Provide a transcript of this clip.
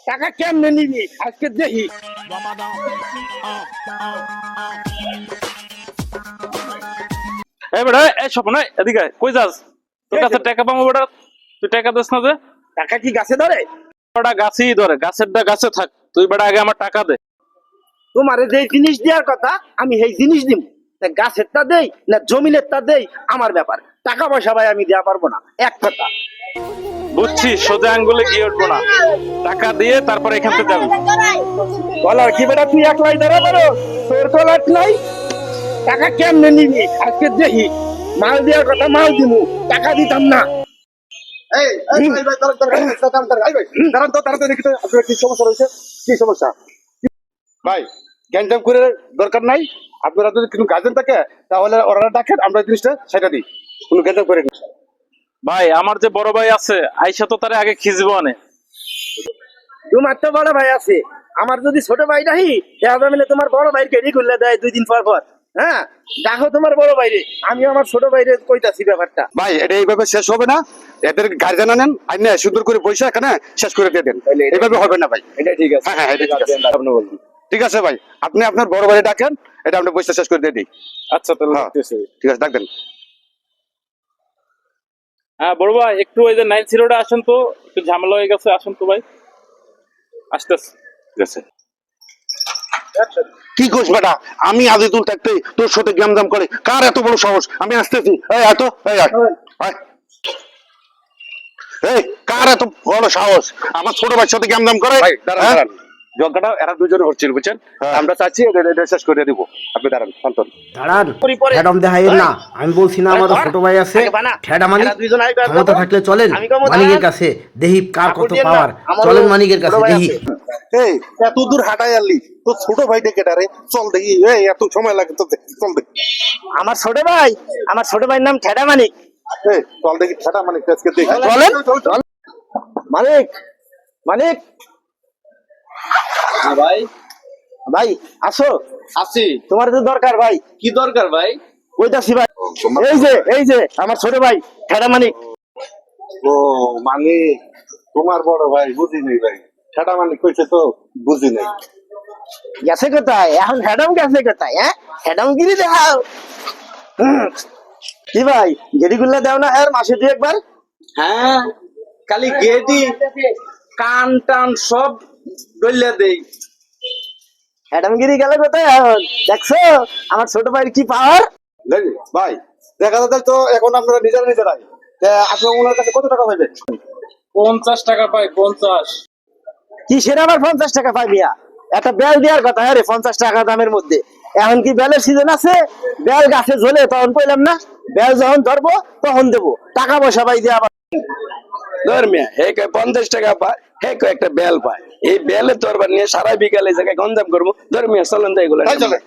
টাকা কেমনে নিবি আজকে দেখি। এই বেটা, এই স্বপন, এদিকে আয়। কই যাস? তোর কাছে টাকা পাবো বেটা, তুই টাকা দিস না যে? টাকা কি গাছে ধরে? বেটা গাছেই ধরে, গাছেরটা গাছে থাক। তুই বেটা আগে আমার টাকা দে। তোমারে যে জিনিস দেওয়ার কথা আমি সেই জিনিস দিব। গাছেরটা দেই না জমিনেরটা দেই আমার ব্যাপার। টাকা পয়সা ভাই আমি দেওয়া পারবো না, এক কথা। বুঝছি, সোজা আঙ্গুলে গিয়ে উঠবো না। টাকা দিয়ে তারপর এখান থেকে যাবি। কলার কি বেটা তুই একলাই ধরা পারো? তোর কলার নাই। টাকা কেমনে নিবি আজকে দেখি। মাল দেওয়ার কথা মাল দিব, টাকা দিতাম না। দাঁড়ান তো, তাড়াতাড়ি দেখি তো আপনার কি সমস্যা রয়েছে। কি সমস্যা ভাই? গ্যাঞ্জাম করে দরকার নাই। আপনারা যদি কিছু গার্জেন থাকে তাহলে ওরা ডাকেন, আমরা জিনিসটা সেটা দিই। কোনো গ্যাঞ্জাম করে নি। ভাই, আমার যে বড় ভাই আছে, আইসা তো তারে আগে খিজবো আনে। তোমার তো বড় ভাই আছে, আমার যদি ছোট ভাই রাহি দেখা মিলে তোমার বড় ভাইকে রেডি করলে দেয় 2 দিন পর পর। হ্যাঁ, দেখো তোমার বড় ভাইরে, আমি আমার ছোট ভাইরে কইতাছি ব্যাপারটা। ভাই এটা এইভাবে শেষ হবে না। এদের গার্জেন আনেন, আইনে সুন্দর করে পয়সা এখানে শেষ করে দিয়ে দেন। এইভাবে হবে না ভাই। এটা ঠিক আছে। হ্যাঁ, এটা ঠিক আছে। আপনি বলুন। ঠিক আছে ভাই, আপনি আপনার বড় ভাই ডাকেন, এটা আমরা পয়সা শেষ করে দিয়ে দিই। আচ্ছা তাহলে হ্যাঁ, দেখতেছি। ঠিক আছে, ডাকবেন। হ্যাঁ বড় ভাই, একটু ওই যে 90 আসেন তো, একটু ঝামেলা হয়ে গেছে, আসেন তো ভাই। আসতেছে। ঠিক আছে। কি কইস বেটা? আমি আজিজুল থাকতে তোর সাথে গ্যামজাম করে কার এত বড় সাহস? আমি আসতেছি। এই আয় তো, এই আয়, আয়। এই কার এত বড় সাহস আমার ছোট ভাইয়ের সাথে গ্যামজাম করে? হ্যাঁ? জগাটা এরা দুজনে হচ্ছিল, বুঝছেন? আমরা চাচ্ছি এটা শেষ করে দিব। আপনি দাঁড়ান, শান্ত হন। দাঁড়ান, ঠেডম দেখাইয়েন না। আমি বলছি না আমার ছোট ভাই আছে, ঠেডা মানিক। ক্ষমতা থাকলে চলেন মানিকের কাছে, দেখি কার কত পাওয়ার। চলেন মানিকের কাছে দেখি। এই এত দূর হাঁটাই আনলি, তোর ছোট ভাইটা কেটা রে? চল দেখি। এই এত সময় লাগে তো, চল দেখি। আমার ছোট ভাইয়ের নাম ঠেডা মানিক। এই চল দেখি, ছেটা মানে আজকে দেখি। চলেন। মানিক, মানিক ভাই ভাই আসো। আছি। তোমার তো দরকার ভাই। কি দরকার ভাই? কইতাছি ভাই। এই যে আমার ছোট ভাই ঠেডা মানিক। ও মানে তোমার বড় ভাই? বুঝি নেই ভাই। ছেটা মানে কইছে তো, বুঝি নেই। গেছে কোথায় এখন? ঠেডাম গেছে কোথায়? হ্যাঁ, ঠেডাম গিরি দেখাও। কি ভাই, গেড়িগুল্লা দেও না হ্যাঁ মাসে 2 একবার? হ্যাঁ, খালি গেটি কান টান সব গল্লা দেই। ঠেডামগিরি গেলে কোথায় এখন? দেখছো আমার ছোট ভাইয়ের কি পাওয়ার? দেখি ভাই, দেখা যাচ্ছে তো এখন আপনারা নিজেরাই। আপনার ওনার কাছে কত টাকা পাইবেন? 50 টাকা পাই, 50। কিসের আবার 50 টাকা পাই মিয়া? একটা বেল দেওয়ার কথা। হ্যাঁ রে, 50 টাকা দামের মধ্যে এখন কি বেলের সিজন আছে? বেল গাছে ঝোলে তখন কইলাম না, বেল যখন ধরবো তখন দেবো। টাকা পয়সা পাই দিয়ে আবার ধর্মিয়া হে কয় 50 টাকা পায়, হে কয় একটা বেল পায়। এই বেলের দরবার নিয়ে সারা বিকালে জায়গায় গঞ্জাম করবো। ধর্মিয়া চলেন তো এগুলো। চলে।